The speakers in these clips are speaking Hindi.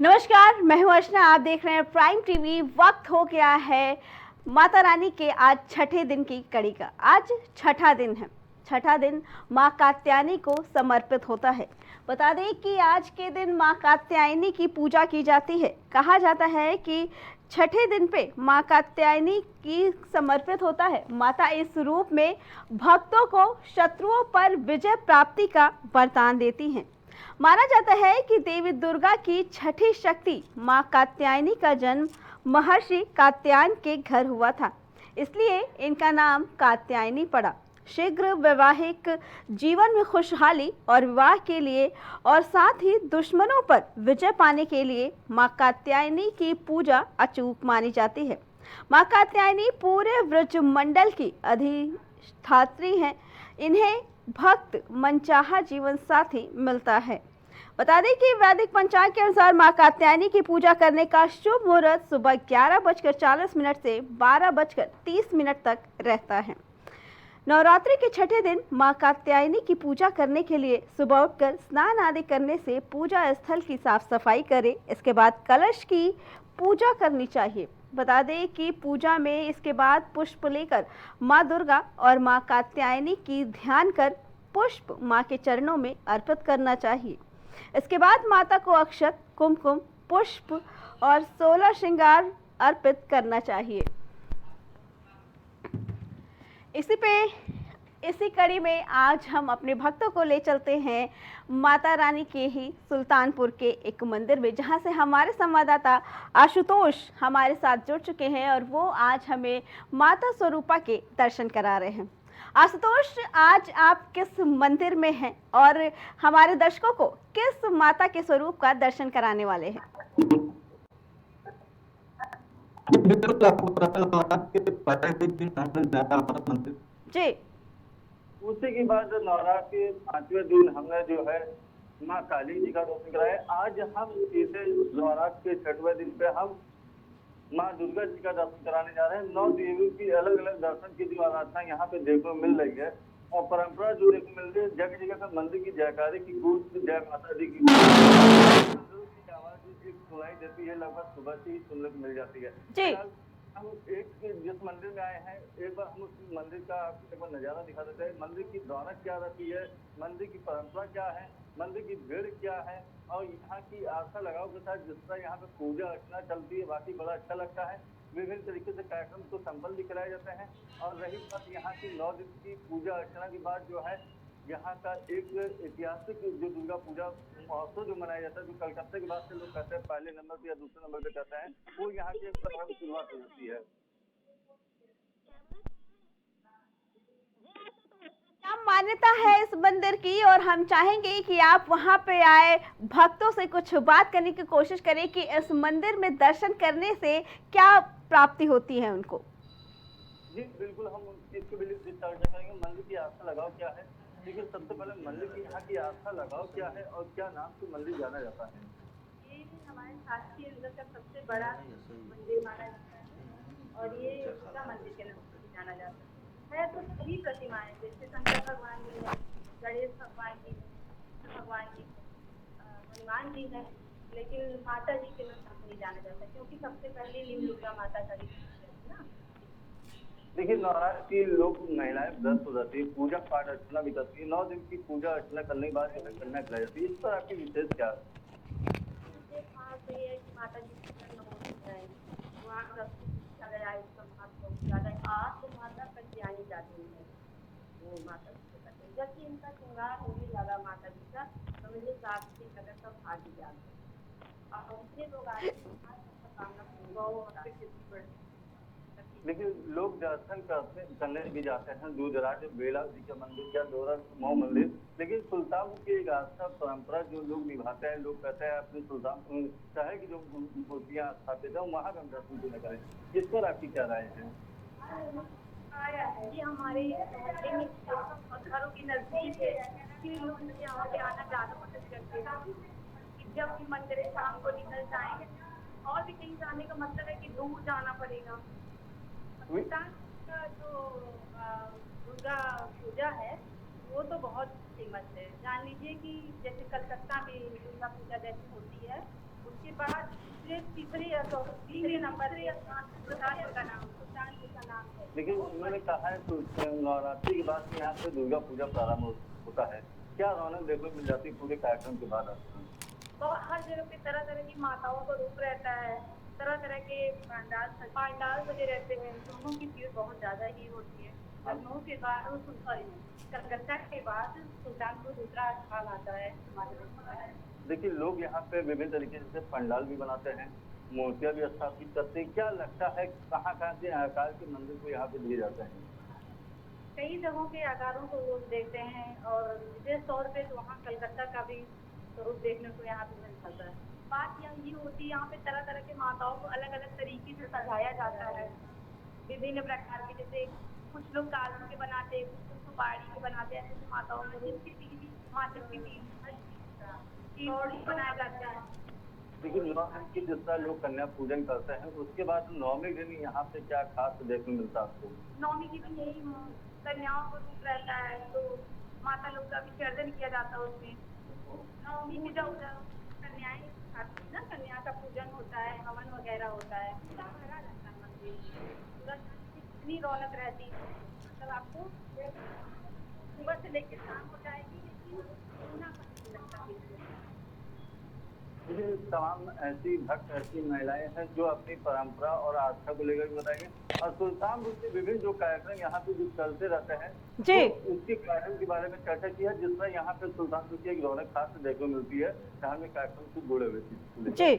नमस्कार, मैं हूं अर्चना। आप देख रहे हैं प्राइम टीवी। वक्त हो गया है माता रानी के आज छठे दिन की कड़ी का। आज छठा दिन है। छठा दिन मां कात्यायनी को समर्पित होता है। बता दें कि आज के दिन मां कात्यायनी की पूजा की जाती है। कहा जाता है कि छठे दिन पे मां कात्यायनी की समर्पित होता है। माता इस रूप में भक्तों को शत्रुओं पर विजय प्राप्ति का वरदान देती हैं। माना जाता है कि देवी दुर्गा की छठी शक्ति मां कात्यायनी का जन्म महर्षि कात्यायन के घर हुआ था, इसलिए इनका नाम कात्यायनी पड़ा। शीघ्र वैवाहिक जीवन में खुशहाली और विवाह के लिए और साथ ही दुश्मनों पर विजय पाने के लिए मां कात्यायनी की पूजा अचूक मानी जाती है। मां कात्यायनी पूरे व्रज मंडल की अधिष्ठात्री हैं। इन्हें भक्त मनचाहा जीवन साथी मिलता है। बता दें कि वैदिक पंचांग के अनुसार मां कात्यायनी की पूजा करने का शुभ मुहूर्त सुबह 11:40 से 12:30 तक रहता है। नवरात्रि के छठे दिन मां कात्यायनी की पूजा करने के लिए सुबह उठकर स्नान आदि करने से पूजा स्थल की साफ सफाई करें। इसके बाद कलश की पूजा करनी चाहिए। बता दें कि पूजा में इसके बाद पुष्प लेकर मां दुर्गा और मां कात्यायनी की ध्यान कर पुष्प मां के चरणों में अर्पित करना चाहिए। इसके बाद माता को अक्षत, कुमकुम, पुष्प और 16 श्रृंगार अर्पित करना चाहिए। इसी कड़ी में आज हम अपने भक्तों को ले चलते हैं माता रानी के ही सुल्तानपुर के एक मंदिर में, जहां से हमारे संवाददाता आशुतोष हमारे साथ जुड़ चुके हैं और वो आज हमें माता स्वरूपा के दर्शन करा रहे हैं। आशुतोष, आज आप किस मंदिर में हैं और हमारे दर्शकों को किस माता के स्वरूप का दर्शन कराने वाले हैं? बिल्कुल, आपको पता होगा कि पहले के दिन मंदिर जी। उसी के बाद नवरात्र के 5वें दिन हमने जो है माँ काली जी का दर्शन कराया। आज हम इसे नवरात्र के 6वें दिन पे हम माँ दुर्गा जी का दर्शन कराने जा रहे हैं। 9 देवियों की अलग अलग दर्शन की जो आराधना यहाँ पे देखने को मिल रही है और परंपरा जो देखने को मिल रही है, जगह जगह का मंदिर की जयकारे की गूंज, जय माता दी की आवाज सुनाई देती है। लगभग सुबह से ही सुनने को मिल जाती है। जी। हम एक जिस मंदिर में आए हैं, एक बार हम उस मंदिर का आपको एक बार नजारा दिखा देते हैं। मंदिर की रौनक क्या रहती है, मंदिर की परंपरा क्या है, मंदिर की भीड़ क्या है और यहाँ की आस्था लगाव के साथ जिस तरह यहाँ पे पूजा अर्चना चलती है, बाकी बड़ा अच्छा लगता है। विभिन्न तरीके से कार्यक्रम को संपन्न भी कराए जाते हैं। और रही बात यहाँ की 9 दिन की पूजा अर्चना की बात, जो है यहाँ का एक ऐतिहासिक जो दुर्गा पूजा महोत्सव जो मनाया जाता है, जो कलकत्ता के बाद से लोग कहते हैं पहले नंबर पे या दूसरे नंबर पे कहते हैं, वो यहाँ की एक प्रारंभ शुरुआत होती है। क्या मान्यता है इस मंदिर की, और हम चाहेंगे कि आप वहां पे आए, भक्तों से कुछ बात करने की कोशिश करें कि इस मंदिर में दर्शन करने से क्या प्राप्ति होती है उनको। जी बिल्कुल, हम इसके लिए चर्चा करेंगे। मंदिर की आस्था लगाव क्या है, लेकिन सबसे पहले मंदिर की यहाँ की आस्था लगाव क्या है और क्या नाम से मंदिर जाना जाता है। ये हमारे शासकीय अंदर का सबसे बड़ा मंदिर माना जाता है और ये दुर्गा मंदिर के नाम से जाना जाता है। तो सभी प्रतिमाएं जैसे शंकर भगवान की है, गणेश भगवान की, भगवान की, हनुमान जी है, लेकिन माता जी के नाम से नहीं जाना जाता क्योंकि सबसे पहले लिंग दुर्गा माता का ही है ना। देखिए, नवरात्र की लोग महिलाएं व्रत हो जाती है, पूजा पाठ अर्चना भी करती है। 9 दिन की पूजा अर्चना करने के बाद जो है कन्या खिलाई जाती है। इस पर आपकी विशेष क्या है? ये है कि माता जी की जन्मभूमि है, वहाँ रखा गया है, उसका महत्व ज्यादा है। आज तो माता कात्यायनी जाती है, वो माता जी को कहते हैं। जबकि इनका श्रृंगार होने लगा माता जी का, तो मुझे साक्षी अगर सब भागी जाते हैं और उनसे लोग आगे कामना पूरा। लेकिन लोग दर्शन करने भी जाते हैं दूर दराज, बेला जी का मंदिर या दोरा मऊ मंदिर, लेकिन सुल्तानपुर की एक आस्था परंपरा जो लोग निभाते हैं। लोग कहते हैं अपने सुल्तानपुर शहर की जो मूर्तियां स्थापित है वहां का हम दर्शन क्यों न करें। इस पर आपकी क्या राय है? ये हमारे घरों के नजदीक है, इसलिए लोग यहाँ पे आना ज्यादा पसंद करते हैं। जब भी मंदिर शाम को निकल जाएंगे और भी कहीं जाने का मतलब है कि दूर जाना पड़ेगा। का जो दुर्गा पूजा है वो तो बहुत फेमस है। जान लीजिए कि जैसे कलकत्ता में दुर्गा पूजा जैसी होती है, उसके उसके बाद तीसरे नंबर सुल्तानपुर का नाम है। लेकिन उन्होंने कहा है तो नवरात्रि के बाद में यहाँ पे दुर्गा पूजा प्रारंभ होता है, क्या रौनक देखने को मिल जाती है पूरे कार्यक्रम के बाद? तो हर जगह पे तरह तरह की माताओं का रूप रहता है, तरह तरह के पंडाल बजे रहते हैं, लोगों की भीड़ बहुत ज्यादा ही होती है। लखनऊ के बाद कलकत्ता के बाद सुल्तानपुर दूसरा स्थान आता है हमारे। देखिए, लोग यहाँ पे विभिन्न तरीके से पंडाल भी बनाते हैं, मूर्तियां भी स्थापित करते हैं। क्या लगता है कहाँ कहाँ से आकार के मंदिर को यहाँ पे दिए जाते हैं? कई जगहों के आकारों को लोग देखते हैं और विशेष तौर पे तो वहाँ कलकत्ता का भी स्वरूप देखने को यहाँ पे मिल सकता है। बात ये होती है यहाँ पे तरह तरह के माताओं को अलग अलग तरीके से सजाया जाता है, विभिन्न प्रकार के, जैसे कुछ लोग कालों के बनाते हैं, कुछ लोग सुपारी के बनाते हैं, जैसे माताओं को माता की और बनाया जाता है। लेकिन की जिस तरह लोग कन्या पूजन करते हैं, उसके बाद नौवीं दिन यहाँ पे क्या खास देखने को मिलता है आपको? नौवीं के दिन यही कन्याओं को रूप रहता है, तो माता लोग का विसर्जन किया जाता है उसमें। नौवीं में जब कन्याएं आती है ना, कन्या का पूजन होता है, हवन वगैरह होता है, भरा रहता है मंदिर, इतनी रौनक रहती है। मतलब आपको सुबह से लेकर शाम हो जाएगी, लेकिन लगता है। ये तमाम ऐसी भक्त, ऐसी महिलाएं हैं जो अपनी परंपरा और आस्था को लेकर भी बताएंगे। और सुल्तानपुर के विभिन्न जो कार्यक्रम यहाँ पे जो चलते रहते हैं जी, तो उसके कार्यक्रम के बारे में चर्चा की है, जिसमें यहाँ पे सुल्तानपुर की एक रौनक खास देखने को मिलती है, धार्मिक कार्यक्रम से जुड़े हुए थे। जी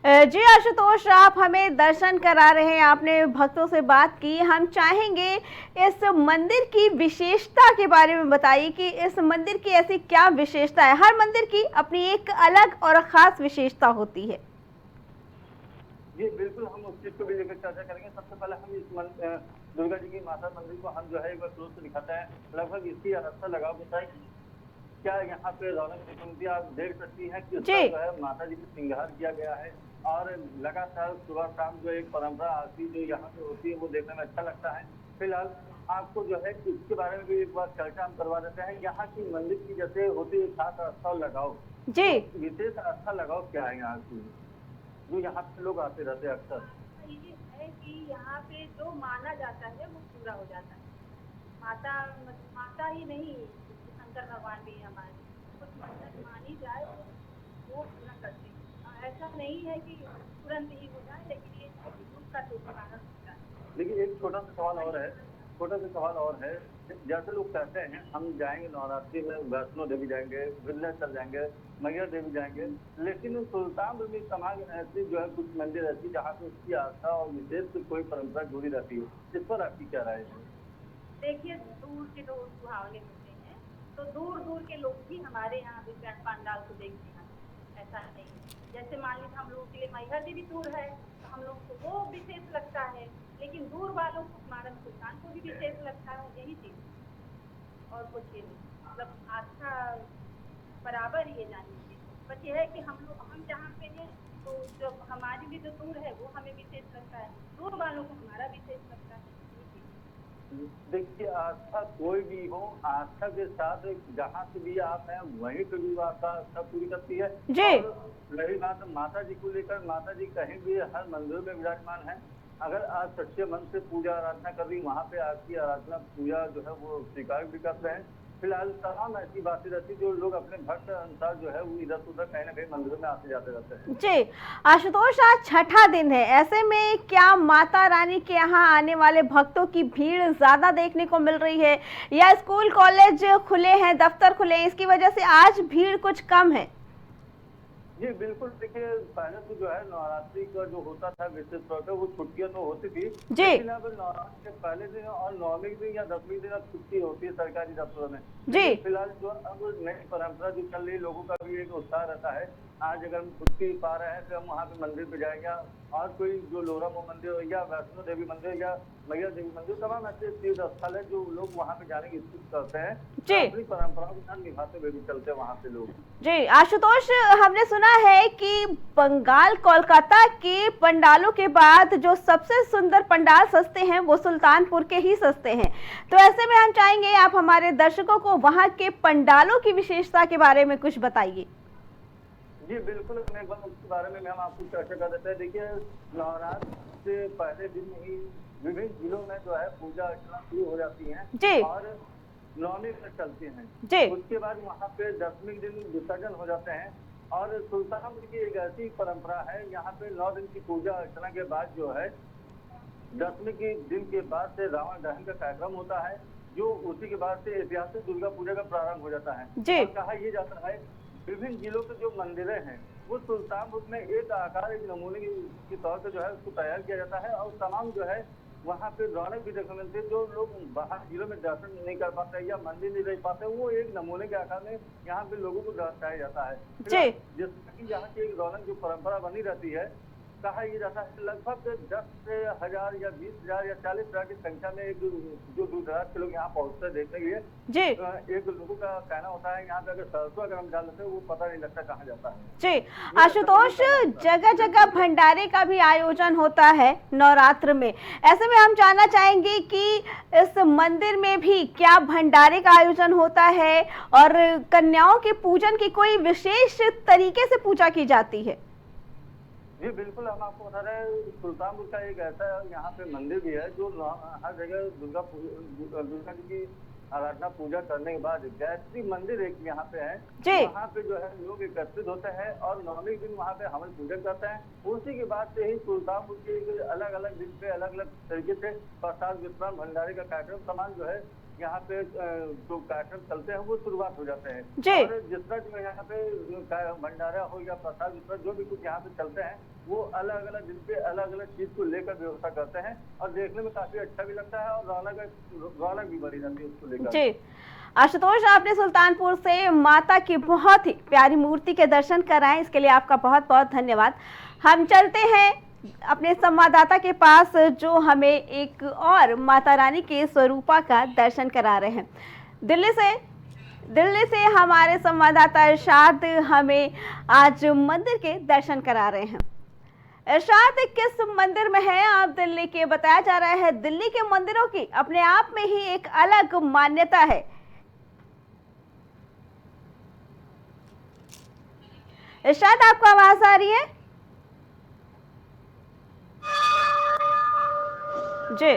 जी आशुतोष, आप हमें दर्शन करा रहे हैं, आपने भक्तों से बात की। हम चाहेंगे इस मंदिर की विशेषता के बारे में बताइए कि इस मंदिर की ऐसी क्या विशेषता है? हर मंदिर की अपनी एक अलग और खास विशेषता होती है। जी बिल्कुल, हम उस चीज को भी लेकर चर्चा करेंगे। सबसे पहले हम इस दुर्गा जी की माता मंदिर को हम जो है एक बार क्लोज से दिखाते हैं। लगभग इसकी अवस्था लगाओ बताइए, क्या यहाँ पे रौनक देखती आप देख सकती हैं कि जो है माता जी को श्रृंगार किया गया है और लगातार सुबह शाम जो एक परंपरा आरती जो यहाँ पे होती है वो देखने में अच्छा लगता है। फिलहाल आपको जो है इसके बारे में भी एक बार चर्चा हम करवा देते हैं। यहाँ की मंदिर की जैसे होती है खास आस्था लगाओ, जी विशेष आस्था लगाओ क्या है यहाँ की, जो यहाँ पे लोग आते रहते हैं अक्सर? ये है कि यहाँ पे जो माना जाता है वो पूरा हो जाता है। माता ही नहीं, शंकर भगवान भी हमारे, कुछ मन्नत मानी जाए वो पूरा करते हैं। ऐसा नहीं है कि तुरंत ही हो जाए, लेकिन ये उसका तो कारण होता है। लेकिन एक छोटा सा सवाल और है, जैसे लोग कहते हैं हम जाएंगे नवरात्रि में वैष्णो देवी जाएंगे, विंध्याचल जाएंगे, मैया देवी जाएंगे, लेकिन सुल्तानपुर में तमाम ऐसी जो है कुछ मंदिर ऐसी जहाँ पे उसकी आस्था और विशेष कोई परंपरा जुड़ी रहती है, इस पर आपकी क्या राय है? देखिए, दूर के लोग सुहावने होते हैं, तो दूर दूर के लोग भी हमारे यहाँ भी पंडाल को देखते हैं। ऐसा नहीं, जैसे मान लीजिए हम लोगों के लिए मैया देवी दूर है, तो हम लोग को वो विशेष लगता है, लेकिन दूर वालों को हमारा सुल्तानपुर भी विशेष लगता है। यही चीज और कुछ नहीं, मतलब आस्था बराबर ये जानिए। बस ये है कि हम जहाँ पे हैं तो जो हमारी भी जो दूर है वो हमें विशेष लगता है, दूर वालों को हमारा विशेष लगता है। देखिए, आस्था कोई भी हो, आस्था के साथ जहाँ से भी आप हैं वहीं पे भी आस्था पूरी करती है। जी, रही बात माता जी को लेकर, माता जी कहीं भी हर मंदिर में विराजमान है। अगर आप सच्चे मन से पूजा आराधना कर रही, वहाँ पे आपकी आराधना पूजा जो है वो स्वीकार भी करते हैं। फिलहाल तमाम ऐसी बातें रहती जो लोग अपने भक्त अनुसार जो है वो इधर उधर कहीं ना कहीं मंदिरों में आते जाते रहते हैं। जी आशुतोष, आज छठा दिन है, ऐसे में क्या माता रानी के यहाँ आने वाले भक्तों की भीड़ ज्यादा देखने को मिल रही है, या स्कूल कॉलेज खुले हैं, दफ्तर खुले हैं, इसकी वजह से आज भीड़ कुछ कम है? जी बिल्कुल, देखिए पहले तो जो है नवरात्रि का जो होता था विशेष तौर पर वो छुट्टियां तो होती थी, लेकिन अब नवरात्रि के पहले दिन और 9वें दिन या 10वें दिन अब छुट्टी होती है सरकारी दफ्तरों में। जी फिलहाल जो अब नई परंपरा जो चल रही है, लोगों का भी एक उत्साह रहता है। आज अगर हम छुट्टी पा रहे हैं तो हम वहाँ पे मंदिर पे जाएंगे, और कोई जो लोरामो मंदिर हो या वैष्णो देवी मंदिर या मैया देवी मंदिर, तमाम ऐसे तीर्थ स्थल है जो लोग वहाँ पे जाने की इच्छुक करते हैं, अपनी परंपराओं के साथ निभाते हुए भी चलते हैं वहाँ पे लोग। जी आशुतोष, हमने सुना है कि बंगाल कोलकाता के पंडालों के बाद जो सबसे सुंदर पंडाल सस्ते हैं वो सुल्तानपुर के ही सस्ते हैं, तो ऐसे में हम चाहेंगे आप हमारे दर्शकों को वहाँ के पंडालों की विशेषता के बारे में कुछ बताइए। जी बिल्कुल, हम एक बार उसके बारे में मैम आपको चर्चा कर देते हैं। देखिए, नवरात्र से पहले दिन ही विभिन्न जिलों में जो है पूजा अर्चना शुरू हो जाती है जी और नौमी तक चलती हैं। जी उसके बाद वहाँ पे 10वें दिन विसर्जन हो जाते हैं और सुल्तानपुर की एक ऐसी परंपरा है, यहाँ पे 9 दिन की पूजा अर्चना के बाद जो है 10वें के दिन के बाद से रावण दहन का कार्यक्रम होता है, जो उसी के बाद से ऐतिहासिक दुर्गा पूजा का प्रारंभ हो जाता है। जी और कहा यह जाता है विभिन्न जिलों के जो मंदिरें हैं वो सुल्तानपुर में एक आकार एक नमूने के तौर पे जो है उसको तैयार किया जाता है और तमाम जो है वहाँ पे रौनक भी देखने मिलती है। जो लोग बाहर जिलों में दर्शन नहीं कर पाते या मंदिर नहीं रह पाते, वो एक नमूने के आकार में यहाँ पे लोगों को दर्शाया जाता है। जी जिससे कि यहाँ की एक रौनक जो परंपरा बनी रहती है, कहा यह जाता है लगभग 10,000 या 20,000 या 40,000 की संख्या में एक जो दूर दराज के लोग यहाँ पहुँचते हैं देखने के लिए। जी एक लोगों का कहना होता है यहाँ पे अगर सरसों अगर हम डाल देते हैं वो पता नहीं लगता कहाँ जाता है। जी आशुतोष, जगह जगह भंडारे का भी आयोजन होता है नवरात्र में। ऐसे में हम जानना चाहेंगे कि इस मंदिर में भी क्या भंडारे का आयोजन होता है और कन्याओं के पूजन की कोई विशेष तरीके से पूजा की जाती है? जी बिल्कुल, हम आपको बता रहे हैं सुल्तानपुर का एक ऐसा यहाँ पे मंदिर भी है जो हर जगह दुर्गा जी की आराधना पूजा करने के बाद गायत्री मंदिर एक यहाँ पे है। जी वहाँ पे जो है लोग एकत्रित होते हैं और 9वें दिन वहाँ पे हवन पूजन करते हैं। उसी के बाद से ही सुल्तानपुर के अलग अलग दिन पे अलग अलग तरीके से प्रसाद वितरण भंडारे का कार्यक्रम तमाम जो है यहाँ पे जो कार्यक्रम चलते हैं वो शुरुआत हो जाते हैं। जी और जितना जो यहाँ पे भंडारा हो या प्रसाद वितरण जो भी कुछ यहाँ पे चलते हैं वो अलग अलग दिन पे अलग अलग चीज को लेकर व्यवस्था करते हैं और देखने में काफी अच्छा भी लगता है और रौनक भी बढ़ी जाती है उसको लेकर। जी आशुतोष, आपने सुल्तानपुर से माता की बहुत ही प्यारी मूर्ति के दर्शन कराए, इसके लिए आपका बहुत बहुत धन्यवाद। हम चलते हैं अपने संवाददाता के पास जो हमें एक और माता रानी के स्वरूपा का दर्शन करा रहे हैं। दिल्ली से हमारे संवाददाता इरशाद हमें आज मंदिर के दर्शन करा रहे हैं। इरशाद, किस मंदिर में है आप दिल्ली के? बताया जा रहा है दिल्ली के मंदिरों की अपने आप में ही एक अलग मान्यता है। इरशाद, आपको आवाज आ रही है? जी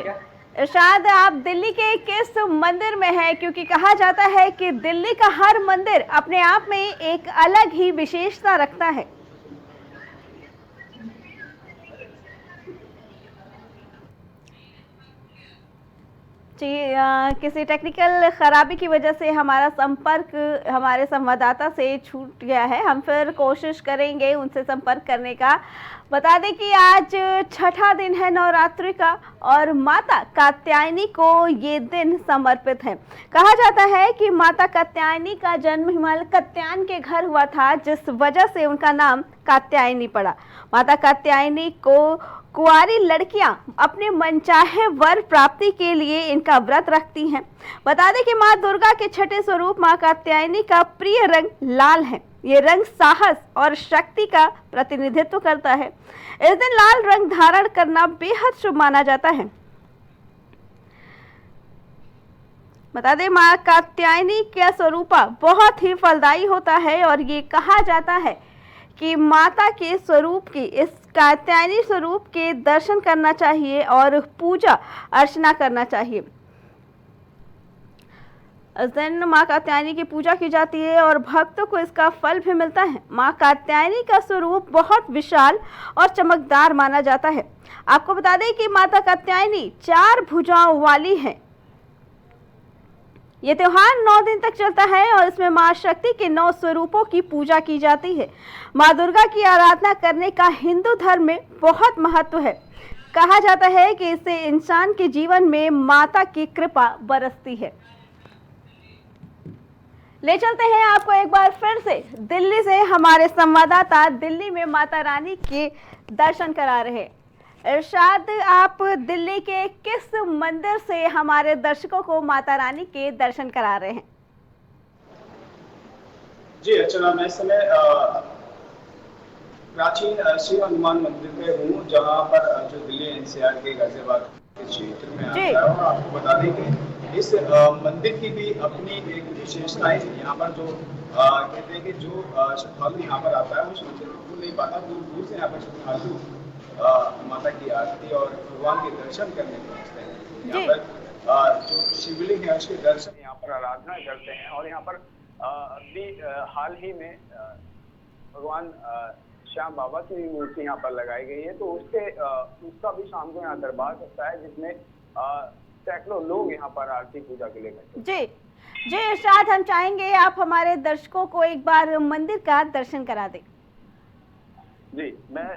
इरशाद, आप दिल्ली के किस मंदिर में हैं? क्योंकि कहा जाता है कि दिल्ली का हर मंदिर अपने आप में एक अलग ही विशेषता रखता है। जी किसी टेक्निकल खराबी की वजह से हमारा संपर्क हमारे संवाददाता से छूट गया है। हम फिर कोशिश करेंगे उनसे संपर्क करने का। बता दें कि आज छठा दिन है नवरात्रि का और माता कात्यायनी को ये दिन समर्पित है। कहा जाता है कि माता कात्यायनी का जन्म हिमालय कात्यायन के घर हुआ था, जिस वजह से उनका नाम कात्यायनी पड़ा। माता कात्यायनी को कुंवारी लड़कियां अपने मनचाहे वर प्राप्ति के लिए इनका व्रत रखती हैं। बता दें कि मां दुर्गा के छठे स्वरूप मां कात्यायनी का प्रिय रंग लाल है। ये रंग साहस और शक्ति का प्रतिनिधित्व करता है। इस दिन लाल रंग धारण करना बेहद शुभ माना जाता है। बता दें मां कात्यायनी का स्वरूपा बहुत ही फलदायी होता है और ये कहा जाता है कि माता के स्वरूप की इस कात्यायनी स्वरूप के दर्शन करना चाहिए और पूजा अर्चना करना चाहिए। इस दिन मां कात्यायनी की पूजा की जाती है और भक्तों को इसका फल भी मिलता है। मां कात्यायनी का स्वरूप बहुत विशाल और चमकदार माना जाता है। आपको बता दें कि माता कात्यायनी 4 भुजाओं वाली है। ये त्योहार 9 दिन तक चलता है और इसमें मां शक्ति के 9 स्वरूपों की पूजा की जाती है। मां दुर्गा की आराधना करने का हिंदू धर्म में बहुत महत्व है। कहा जाता है कि इससे इंसान के जीवन में माता की कृपा बरसती है। ले चलते हैं आपको एक बार फिर से दिल्ली से हमारे संवाददाता दिल्ली में माता रानी के दर्शन करा रहे हैं। इरशाद, आप दिल्ली के किस मंदिर से हमारे दर्शकों को माता रानी के दर्शन करा रहे हैं? जी अर्चना, मैं इस समय प्राचीन श्री हनुमान मंदिर पे हूँ, जहाँ पर जो दिल्ली एनसीआर के गाजियाबाद के क्षेत्र में आता है। और आपको बता दें कि इस मंदिर की भी अपनी एक विशेषता है। यहाँ पर जो कहते हैं कि जो श्रद्धालु यहाँ पर आता है वो इस मंदिर को भूल नहीं पाता, दूर दूर से यहाँ पर श्रद्धालु माता की आरती और भगवान के दर्शन करने पहुँचते हैं। यहाँ जी पर जो शिवलिंग है उसके दर्शन यहाँ पर आराधना करते हैं। और यहाँ पर अभी हाल ही में भगवान श्याम बाबा की मूर्ति यहाँ पर लगाई गई है, तो उसका भी शाम को यहाँ दरबार होता है, जिसमें सैकड़ों लोग यहाँ पर आरती पूजा के लिए बैठे। जी जी इरशाद, हम चाहेंगे आप हमारे दर्शकों को एक बार मंदिर का दर्शन करा दें। जी मैं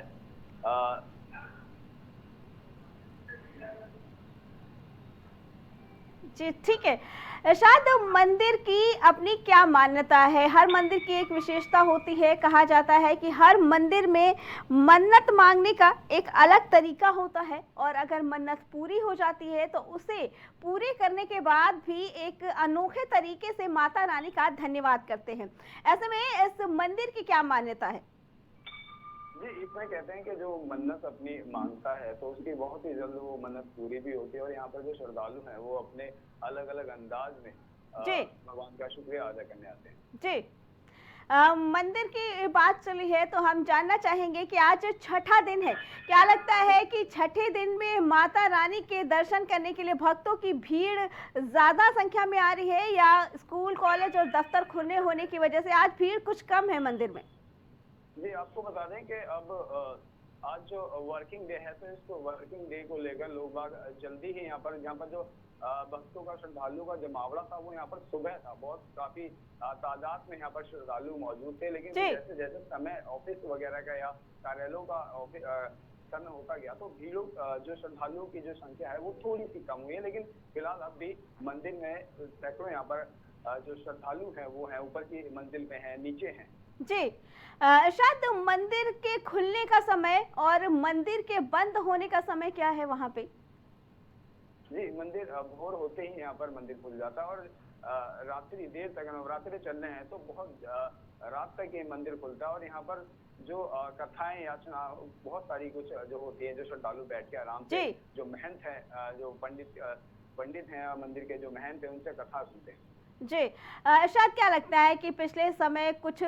जी ठीक है इरशाद, मंदिर की अपनी क्या मान्यता है? हर मंदिर की एक विशेषता होती है। कहा जाता है कि हर मंदिर में मन्नत मांगने का एक अलग तरीका होता है, और अगर मन्नत पूरी हो जाती है तो उसे पूरे करने के बाद भी एक अनोखे तरीके से माता रानी का धन्यवाद करते हैं। ऐसे में इस मंदिर की क्या मान्यता है? जी इसमें कहते हैं कि जो मन्नत अपनी मांगता है तो उसकी बहुत ही जल्द वो मन्नत पूरी भी होती है। और यहाँ पर जो श्रद्धालु हैं वो अपने अलग अलग अंदाज में भगवान का शुक्रिया अदा करने आते हैं। जी मंदिर की बात चली है तो हम जानना चाहेंगे कि आज छठा दिन है, क्या लगता है कि छठे दिन में माता रानी के दर्शन करने के लिए भक्तों की भीड़ ज्यादा संख्या में आ रही है, या स्कूल कॉलेज और दफ्तर खुलने होने की वजह से आज भीड़ कुछ कम है मंदिर में? जी आपको बता दें कि अब आज जो वर्किंग डे है, तो इस वर्किंग डे को लेकर लोग बाग जल्दी ही यहाँ पर जो भक्तों का श्रद्धालु का जमावड़ा था वो यहाँ पर सुबह था, बहुत काफी तादाद में यहाँ पर श्रद्धालु मौजूद थे। लेकिन जैसे जैसे समय ऑफिस वगैरह का या कार्यालयों का समय होता गया तो भीड़ जो श्रद्धालुओं की जो संख्या है वो थोड़ी सी कम हुई है। लेकिन फिलहाल अब भी मंदिर में सैकड़ों यहाँ पर जो श्रद्धालु है वो है, ऊपर की मंजिल में है, नीचे है। जी शायद मंदिर के खुलने का समय और मंदिर के बंद होने का समय क्या है वहाँ पे? जी मंदिर भोर होते ही यहाँ पर मंदिर खुल जाता है, और रात्रि देर तक नवरात्रि चल रहे हैं तो बहुत रात तक ये मंदिर खुलता है। और यहाँ पर जो कथाएं याचना बहुत सारी कुछ जो होती है, जो श्रद्धालु बैठ के आराम से जो महंत है, जो पंडित हैं मंदिर के जो महंत है, उनसे कथा सुनते हैं। जी शायद क्या लगता है कि पिछले समय कुछ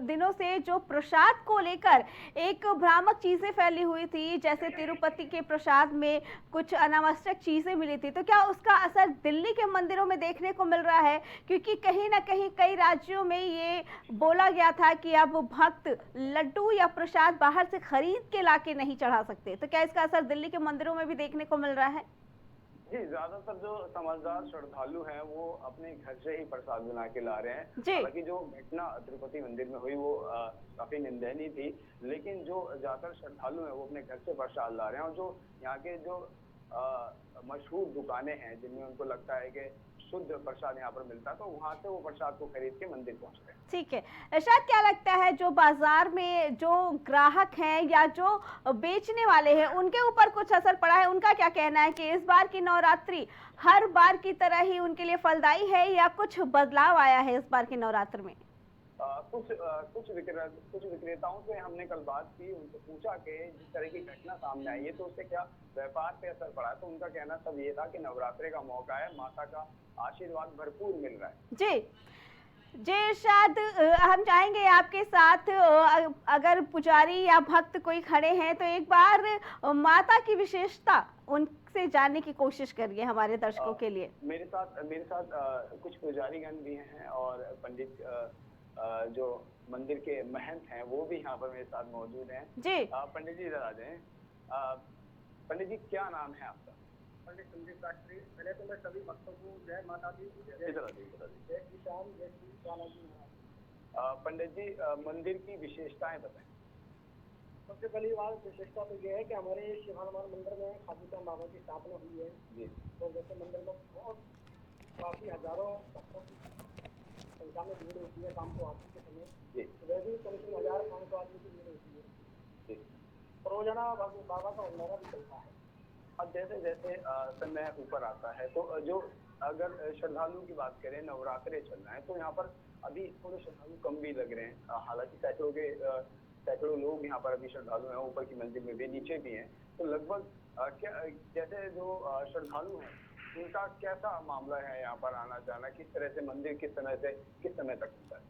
दिनों से जो प्रसाद को लेकर एक भ्रामक चीजें फैली हुई थी, जैसे तिरुपति के प्रसाद में कुछ अनावश्यक चीजें मिली थी, तो क्या उसका असर दिल्ली के मंदिरों में देखने को मिल रहा है? क्योंकि कहीं ना कहीं कई राज्यों में ये बोला गया था कि अब भक्त लड्डू या प्रसाद बाहर से खरीद के लाके नहीं चढ़ा सकते, तो क्या इसका असर दिल्ली के मंदिरों में भी देखने को मिल रहा है? जी ज्यादातर जो समझदार श्रद्धालु हैं वो अपने घर से ही प्रसाद बना के ला रहे हैं। हालांकि जो घटना तिरुपति मंदिर में हुई वो काफी निंदनीय थी, लेकिन जो ज्यादातर श्रद्धालु हैं वो अपने घर से प्रसाद ला रहे हैं। और जो यहाँ के जो मशहूर दुकानें हैं जिनमें उनको लगता है कि शुद्ध प्रसाद यहाँ पर मिलता है, तो वहां से वो प्रसाद को खरीद के मंदिर पहुंचते हैं। ठीक है शायद क्या लगता है जो बाजार में जो ग्राहक हैं या जो बेचने वाले हैं उनके ऊपर कुछ असर पड़ा है? उनका क्या कहना है कि इस बार की नवरात्रि हर बार की तरह ही उनके लिए फलदायी है या कुछ बदलाव आया है इस बार की नवरात्र में? कुछ विक्रेताओं से हमने कल बात की, उनसे पूछा कि जिस तरह की घटना सामने आई है तो उससे क्या व्यापार पे असर पड़ा है, तो उनका कहना सब ये था कि नवरात्रि का मौका है, माता का आशीर्वाद भरपूर मिल रहा है। जी शायद हम चाहेंगे आपके साथ अगर पुजारी या भक्त कोई खड़े हैं तो एक बार माता की विशेषता उनसे जानने की कोशिश करिए हमारे दर्शकों के लिए। मेरे साथ कुछ पुजारीगण भी हैं और पंडित जो मंदिर के महंत हैं वो भी यहाँ पर मेरे साथ मौजूद हैं। जी पंडित जी इधर आ जाएं। पंडित जी क्या नाम है आपका? पंडित संदीप शास्त्री। पहले तो मैं सभी भक्तों को जय माता दी, जय किसान, जय श्री बालाजी। पंडित जी मंदिर की विशेषताएं बताएं। सबसे पहली बात विशेषता तो ये है कि हमारे शिव हनुमान मंदिर में खाटू श्याम बाबा की स्थापना हुई है जी। तो जैसे मंदिर में बहुत काफी हजारों भक्तों की संख्या में भीड़ होती है शाम को आरती के समय जी। सुबह भी कम से कम 1500 आदमी की भीड़ होती है जी। रोजाना बाबा का भंडारा भी चलता है। अब जैसे जैसे समय ऊपर आता है तो जो अगर श्रद्धालुओं की बात करें, नवरात्रे चल रहे हैं तो यहाँ पर अभी थोड़े श्रद्धालु कम भी लग रहे हैं। हालांकि सैकड़ों लोग यहाँ पर अभी श्रद्धालु हैं, ऊपर की मंजिल में भी, नीचे भी हैं। तो लगभग क्या जैसे जो श्रद्धालु हैं उनका कैसा मामला है यहाँ पर आना जाना, किस तरह से मंदिर किस समय तक खुलता है?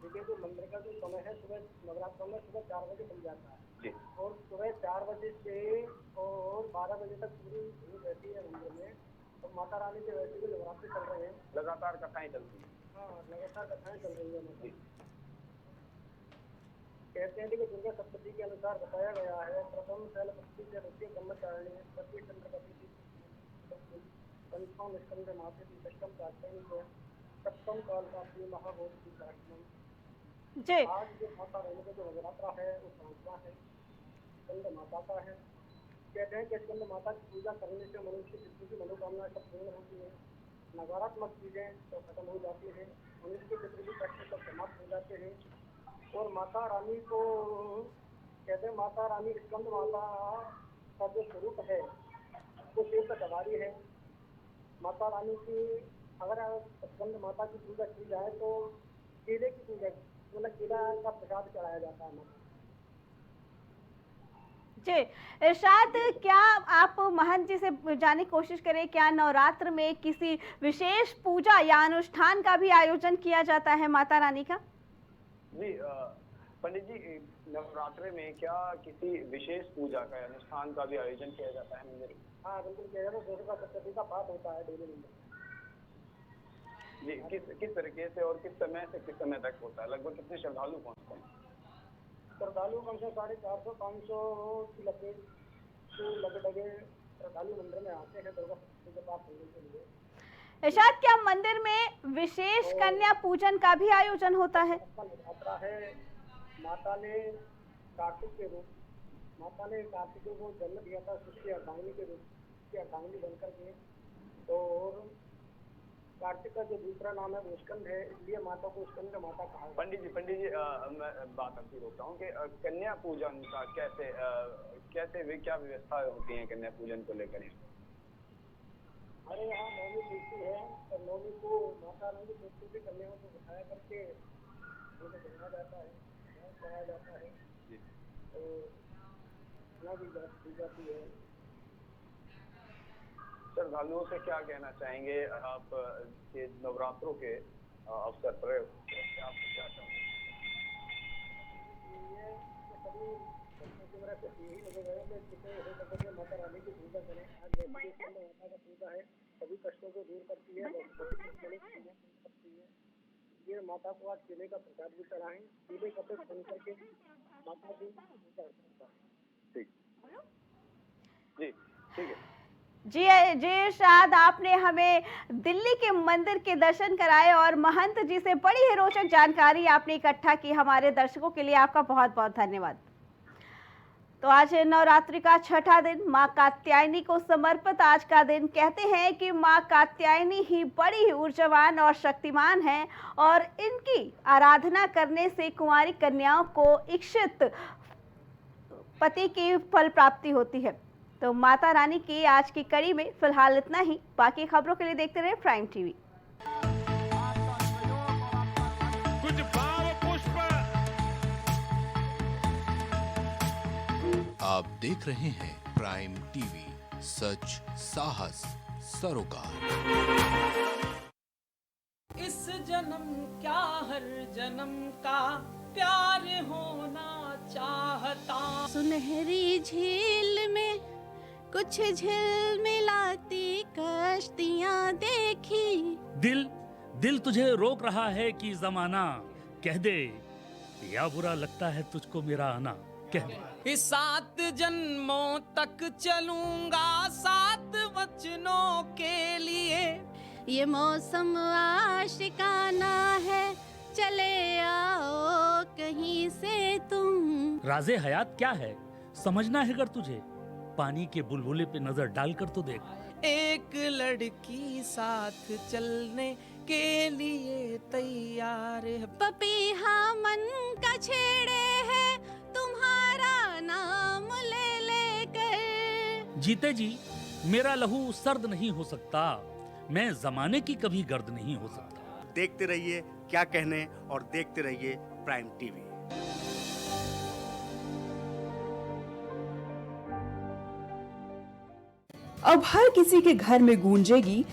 देखिए जो मंदिर का जो समय है सुबह नवरात्रों में सुबह 4 बजे खुल जाता है जी और सुबह 4 बजे से और 12 बजे तक पूरी भीड़ रहती है मंदिर में। और माता रानी के वैसे भी नवरात्रि चल रहे हैं। लगातार कथाएं चलती हैं। हाँ, लगातार कथाएं चल रही है माता। कहते हैं कि दुर्गा सप्तशती के अनुसार बताया गया है, प्रथम शैलपुत्री से द्वितीय ब्रह्मचारिणी, तृतीय चंद्रपति, पंचम स्कंद माते, षष्ठम कात्यायनी से, सप्तम कालकाप्री महाभोगी सहस्रम। जी आज जो माता रानी का जो नवरात्रा है वो 5वां है, स्कंद माता का है। कहते हैं कि स्कंद माता की पूजा करने से मनुष्य की जितनी भी मनोकामना सब पूर्ण होती है, नकारात्मक चीजें तो खत्म हो जाती है, मनुष्य के जितने भी कष्ट सब समाप्त हो जाते हैं। और माता रानी को कहते हैं माता रानी स्कंद माता का जो स्वरूप है वो शिव का सवारी है। माता रानी की अगर स्कंद माता की पूजा की जाए तो केले की पूजा मतलब केला का प्रसाद चढ़ाया जाता है माता। जी इरशाद, क्या आप महंत जी से जानने की कोशिश करें, क्या नवरात्र में किसी विशेष पूजा या अनुष्ठान का भी आयोजन किया जाता है माता रानी का? जी पंडित जी, नवरात्रि में क्या किसी विशेष पूजा का अनुष्ठान का भी आयोजन किया जाता है मंदिर में? हाँ बिल्कुल किया जाता है। दुर्गा सप्तशती का पाठ होता है डेली मंदिर। जी किस तरीके से और किस समय से किस समय तक होता है? लगभग कितने श्रद्धालु पहुंचते हैं? श्रद्धालु कम से 450-500 की लगे श्रद्धालु मंदिर में आते हैं दुर्गा सप्तशती के पाठ करने के लिए। इरशाद, क्या मंदिर में विशेष कन्या पूजन का भी आयोजन होता है? नवरात्रा है। माता ने कार्तिक को जन्म दिया था उसकी अर्धांगिनी के रूप की अर्धांगिनी बनकर के। और कार्तिक का जो दूसरा नाम है वो स्कंद है, इसलिए माता को स्कंद माता कहा। पंडित जी मैं बात आपकी रोकता हूँ कि कन्या पूजन का कैसे क्या व्यवस्था होती है कन्या पूजन को लेकर? हमारे यहाँ नौमी तिथि है और नौमी को माता रानी की स्तुति करने को बिठाया करके उनको बनाया जाता है, कराया जाता है। तो खाना भी दी जाती है। श्रद्धालुओं से क्या कहना चाहेंगे आप के नवरात्रों के अवसर पर? आप क्या चाहेंगे? सभी बच्चों की तरह से यही लगे गए कि जितने हो सके माता रानी की पूजा करें। आज वैसे भी माता का पूजा है, सभी कष्टों को दूर करती है, करती है। ये माता को आज केले का प्रसाद भी चढ़ाएं, केले का पेड़ बन करके माता की पूजा करता है। ठीक जी, ठीक है जी इरशाद, आपने हमें दिल्ली के मंदिर के दर्शन कराए और महंत जी से बड़ी ही रोचक जानकारी आपने इकट्ठा की हमारे दर्शकों के लिए। आपका बहुत बहुत धन्यवाद। तो आज नवरात्रि का छठा दिन, मां कात्यायनी को समर्पित आज का दिन। कहते हैं कि मां कात्यायनी ही बड़ी ही ऊर्जावान और शक्तिमान हैं और इनकी आराधना करने से कुंवारी कन्याओं को इच्छित पति की फल प्राप्ति होती है। तो माता रानी की आज की कड़ी में फिलहाल इतना ही। बाकी खबरों के लिए देखते रहे प्राइम टीवी। कुछ भाव पुष्प। आप देख रहे हैं प्राइम टीवी, सच साहस सरोकार। इस जन्म क्या हर जन्म का प्यार होना चाहता। सुनहरी झील में कुछ झिलमिलाती कश्तियां देखी। दिल तुझे रोक रहा है कि जमाना कह दे, या बुरा लगता है तुझको मेरा आना, कह दे। इस 7 जन्मों तक चलूंगा 7 वचनों के लिए। ये मौसम आशिकाना है, चले आओ कहीं से तुम। राज़े हयात क्या है समझना है अगर तुझे, पानी के बुलबुले पे नजर डालकर तो देख। एक लड़की साथ चलने के लिए तैयार है। पपीहा मन का छेड़े है, तुम्हारा नाम ले लेकर। जीते जी मेरा लहू सर्द नहीं हो सकता, मैं जमाने की कभी गर्द नहीं हो सकता। देखते रहिए क्या कहने और देखते रहिए प्राइम टीवी। अब हर किसी के घर में गूंजेगी